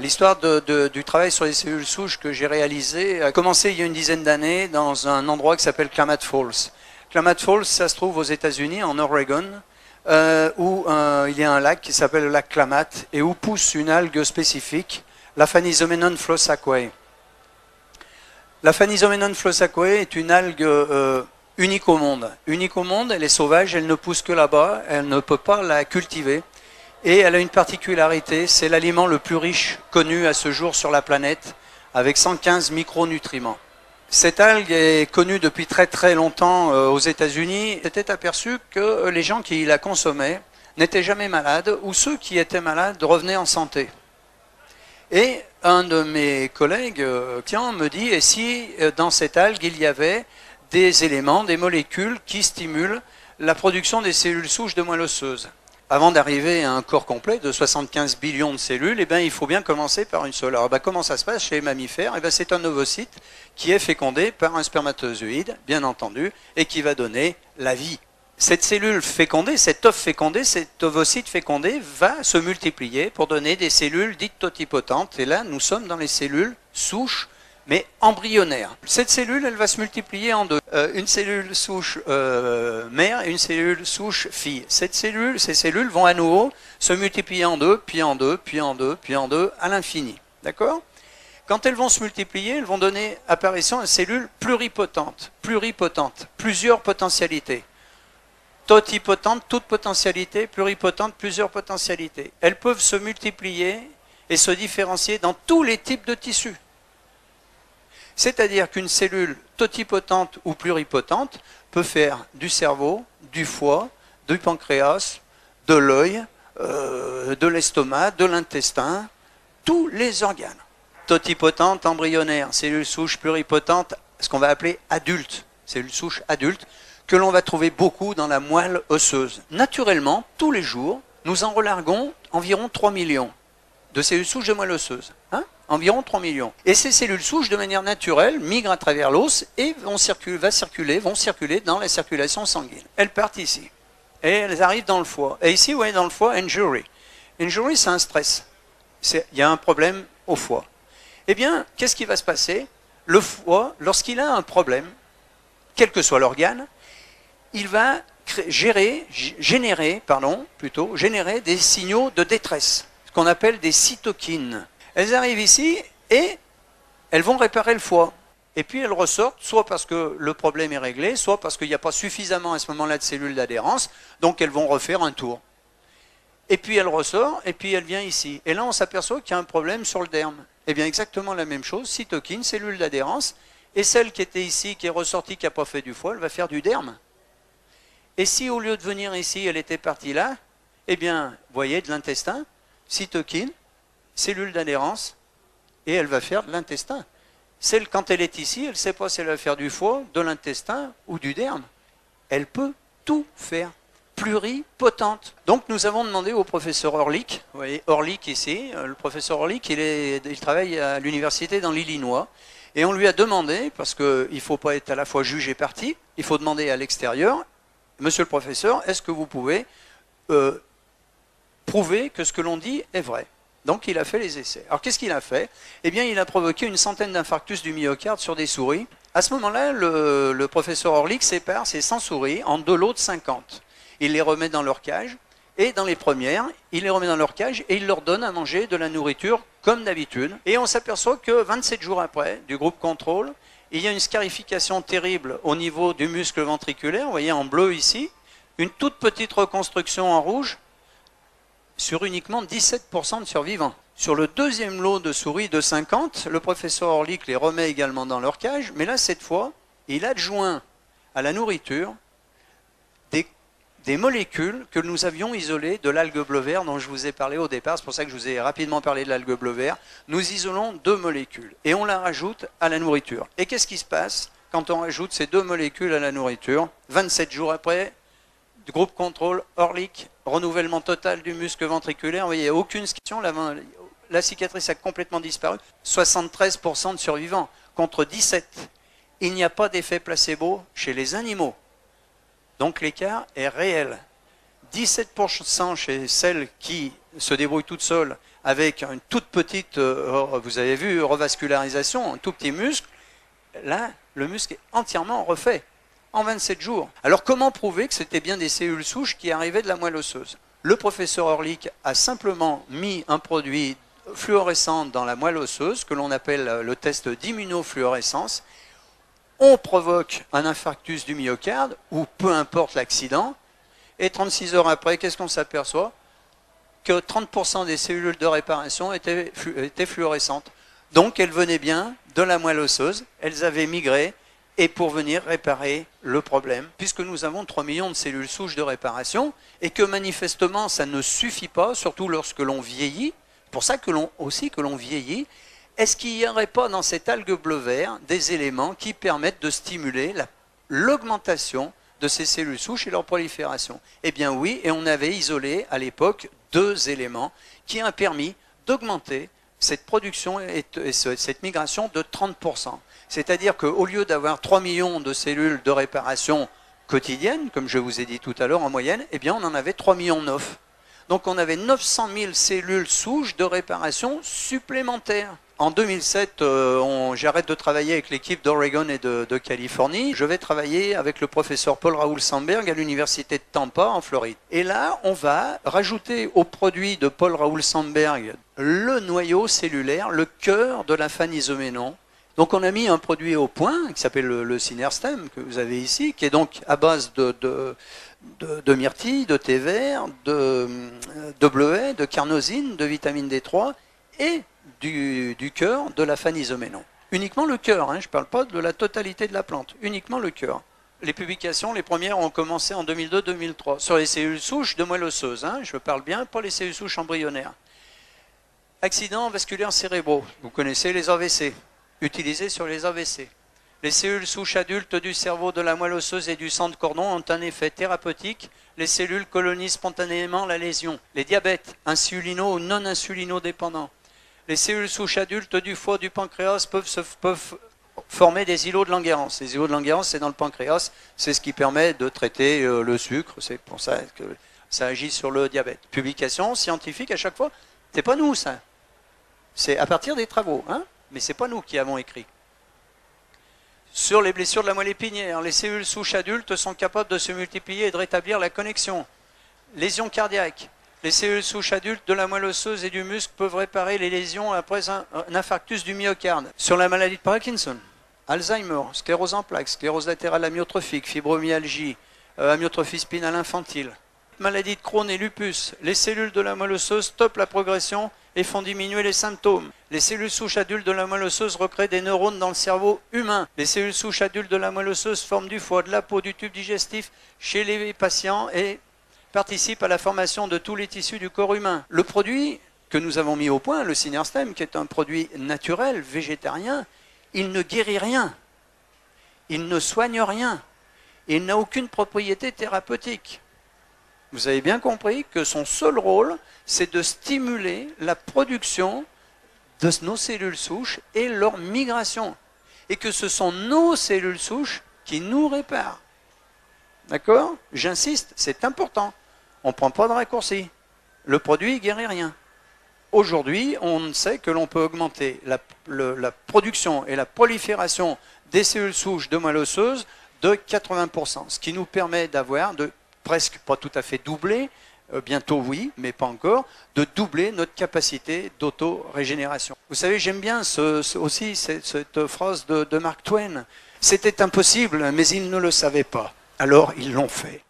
L'histoire du travail sur les cellules souches que j'ai réalisé a commencé il y a une dizaine d'années dans un endroit qui s'appelle Klamath Falls. Klamath Falls, ça se trouve aux États-Unis, en Oregon, où il y a un lac qui s'appelle le lac Klamath et où pousse une algue spécifique, la Phanizomenon flosaceae. La Phanizomenon flosaceae est une algue unique au monde. Unique au monde, elle est sauvage, elle ne pousse que là-bas, elle ne peut pas la cultiver. Et elle a une particularité, c'est l'aliment le plus riche connu à ce jour sur la planète, avec 115 micronutriments. Cette algue est connue depuis très très longtemps aux États-Unis. Il était aperçu que les gens qui la consommaient n'étaient jamais malades, ou ceux qui étaient malades revenaient en santé. Et un de mes collègues, me dit, et si dans cette algue il y avait des éléments, des molécules qui stimulent la production des cellules souches de moelle osseuse. Avant d'arriver à un corps complet de 75 billions de cellules, eh bien, il faut bien commencer par une seule. Alors, comment ça se passe chez les mammifères? Eh bien, c'est un ovocyte qui est fécondé par un spermatozoïde, bien entendu, et qui va donner la vie. Cette cellule fécondée, cet œuf fécondé, cet ovocyte fécondé va se multiplier pour donner des cellules dites totipotentes. Et là, nous sommes dans les cellules souches, mais embryonnaire. Cette cellule, elle va se multiplier en deux. Une cellule souche mère et une cellule souche fille. Ces cellules vont à nouveau se multiplier en deux, puis en deux, puis en deux, puis en deux, à l'infini. D'accord? Quand elles vont se multiplier, elles vont donner apparition à cellules pluripotentes. Pluripotentes, plusieurs potentialités. Totipotentes, toute potentialité, pluripotentes, plusieurs potentialités. Elles peuvent se multiplier et se différencier dans tous les types de tissus. C'est-à-dire qu'une cellule totipotente ou pluripotente peut faire du cerveau, du foie, du pancréas, de l'œil, de l'estomac, de l'intestin, tous les organes. Totipotente, embryonnaire, cellule souche pluripotente, ce qu'on va appeler adulte, cellule souche adulte, que l'on va trouver beaucoup dans la moelle osseuse. Naturellement, tous les jours, nous en relarguons environ 3 millions de cellules souches de moelle osseuse. Environ 3 millions. Et ces cellules souches, de manière naturelle, migrent à travers l'os et vont circuler dans la circulation sanguine. Elles partent ici. Et elles arrivent dans le foie. Et ici, vous voyez dans le foie, injury. Injury, c'est un stress. Il y a un problème au foie. Eh bien, qu'est-ce qui va se passer? Le foie, lorsqu'il a un problème, quel que soit l'organe, il va générer des signaux de détresse, ce qu'on appelle des cytokines. Elles arrivent ici et elles vont réparer le foie. Et puis elles ressortent, soit parce que le problème est réglé, soit parce qu'il n'y a pas suffisamment à ce moment-là de cellules d'adhérence, donc elles vont refaire un tour. Et puis elle ressort, et puis elle vient ici. Et là on s'aperçoit qu'il y a un problème sur le derme. Eh bien exactement la même chose, cytokine, cellule d'adhérence, et celle qui était ici, qui est ressortie, qui n'a pas fait du foie, elle va faire du derme. Et si au lieu de venir ici, elle était partie là, eh bien, vous voyez, de l'intestin, cytokine, cellule d'adhérence, et elle va faire de l'intestin. Celle, quand elle est ici, elle ne sait pas si elle va faire du foie, de l'intestin ou du derme. Elle peut tout faire, pluripotente. Donc nous avons demandé au professeur Orlik, vous voyez Orlik ici, le professeur Orlik, il travaille à l'université dans l'Illinois, et on lui a demandé, parce qu'il ne faut pas être à la fois juge et partie, il faut demander à l'extérieur, monsieur le professeur, est-ce que vous pouvez prouver que ce que l'on dit est vrai? Donc il a fait les essais. Alors qu'est-ce qu'il a fait? Eh bien il a provoqué une centaine d'infarctus du myocarde sur des souris. À ce moment-là, le professeur Orlik sépare ces 100 souris en deux lots de 50. Il les remet dans leur cage, et dans les premières, il les remet dans leur cage et il leur donne à manger de la nourriture comme d'habitude. Et on s'aperçoit que 27 jours après, du groupe contrôle, il y a une scarification terrible au niveau du muscle ventriculaire, vous voyez en bleu ici, une toute petite reconstruction en rouge, sur uniquement 17% de survivants. Sur le deuxième lot de souris de 50, le professeur Orlik les remet également dans leur cage, mais là, cette fois, il adjoint à la nourriture des molécules que nous avions isolées de l'algue bleu vert dont je vous ai parlé au départ. C'est pour ça que je vous ai rapidement parlé de l'algue bleu vert. Nous isolons deux molécules et on la rajoute à la nourriture. Et qu'est-ce qui se passe quand on rajoute ces deux molécules à la nourriture? 27 jours après, groupe contrôle, Orlik, renouvellement total du muscle ventriculaire. Vous voyez, aucune question, la cicatrice a complètement disparu. 73% de survivants contre 17%. Il n'y a pas d'effet placebo chez les animaux. Donc l'écart est réel. 17% chez celles qui se débrouillent toutes seules avec une toute petite, vous avez vu, revascularisation, un tout petit muscle, là, le muscle est entièrement refait en 27 jours. Alors comment prouver que c'était bien des cellules souches qui arrivaient de la moelle osseuse? Le professeur Ehrlich a simplement mis un produit fluorescent dans la moelle osseuse, que l'on appelle le test d'immunofluorescence. On provoque un infarctus du myocarde, ou peu importe l'accident, et 36 heures après, qu'est-ce qu'on s'aperçoit? Que 30% des cellules de réparation étaient fluorescentes. Donc elles venaient bien de la moelle osseuse, elles avaient migré, et pour venir réparer le problème, puisque nous avons 3 millions de cellules souches de réparation, et que manifestement ça ne suffit pas, surtout lorsque l'on vieillit, c'est pour ça que l'on vieillit. Est-ce qu'il n'y aurait pas dans cette algue bleu-vert des éléments qui permettent de stimuler l'augmentation de ces cellules souches et leur prolifération? Eh bien oui, et on avait isolé à l'époque 2 éléments qui ont permis d'augmenter cette production et cette migration de 30%. C'est-à-dire qu'au lieu d'avoir 3 millions de cellules de réparation quotidiennes, comme je vous ai dit tout à l'heure en moyenne, eh bien on en avait 3,9 millions. Donc on avait 900 000 cellules souches de réparation supplémentaires. En 2007, j'arrête de travailler avec l'équipe d'Oregon et de Californie. Je vais travailler avec le professeur Paul-Raoul Sandberg à l'université de Tampa en Floride. Et là, on va rajouter au produit de Paul-Raoul Sandberg le noyau cellulaire, le cœur de la fan isoménon. Donc on a mis un produit au point qui s'appelle le Synerstem que vous avez ici, qui est donc à base de myrtille, de thé vert, de bleuet, de carnosine, de vitamine D3 et du cœur de la fan isoménon. Uniquement le cœur, hein, je ne parle pas de la totalité de la plante, uniquement le cœur. Les publications, les premières ont commencé en 2002-2003 sur les cellules souches de moelle osseuse, hein, je parle bien, pas les cellules souches embryonnaires. Accidents vasculaires cérébraux, vous connaissez les AVC, utilisés sur les AVC. Les cellules souches adultes du cerveau, de la moelle osseuse et du sang de cordon ont un effet thérapeutique. Les cellules colonisent spontanément la lésion. Les diabètes, insulino ou non insulino-dépendants. Les cellules souches adultes du foie, du pancréas peuvent former des îlots de Langerhans. Les îlots de Langerhans, c'est dans le pancréas, c'est ce qui permet de traiter le sucre, c'est pour ça que ça agit sur le diabète. Publication scientifique à chaque fois, c'est pas nous ça. C'est à partir des travaux, hein, mais c'est pas nous qui avons écrit. Sur les blessures de la moelle épinière, les cellules souches adultes sont capables de se multiplier et de rétablir la connexion. Lésions cardiaques. Les cellules souches adultes de la moelle osseuse et du muscle peuvent réparer les lésions après un infarctus du myocarde. Sur la maladie de Parkinson, Alzheimer, sclérose en plaques, sclérose latérale amyotrophique, fibromyalgie, amyotrophie spinale infantile. Maladie de Crohn et lupus, les cellules de la moelle osseuse stoppent la progression et font diminuer les symptômes. Les cellules souches adultes de la moelle osseuse recréent des neurones dans le cerveau humain. Les cellules souches adultes de la moelle osseuse forment du foie, de la peau, du tube digestif chez les patients et participent à la formation de tous les tissus du corps humain. Le produit que nous avons mis au point, le Synerstem, qui est un produit naturel, végétarien, il ne guérit rien. Il ne soigne rien. Il n'a aucune propriété thérapeutique. Vous avez bien compris que son seul rôle, c'est de stimuler la production de nos cellules souches et leur migration. Et que ce sont nos cellules souches qui nous réparent. D'accord? J'insiste, c'est important. On ne prend pas de raccourci. Le produit ne guérit rien. Aujourd'hui, on sait que l'on peut augmenter la production et la prolifération des cellules souches de moelle osseuse de 80%. Ce qui nous permet d'avoir presque, pas tout à fait doubler, bientôt oui, mais pas encore, de doubler notre capacité d'auto-régénération. Vous savez, j'aime bien aussi cette phrase de Mark Twain. C'était impossible, mais ils ne le savaient pas. Alors, ils l'ont fait.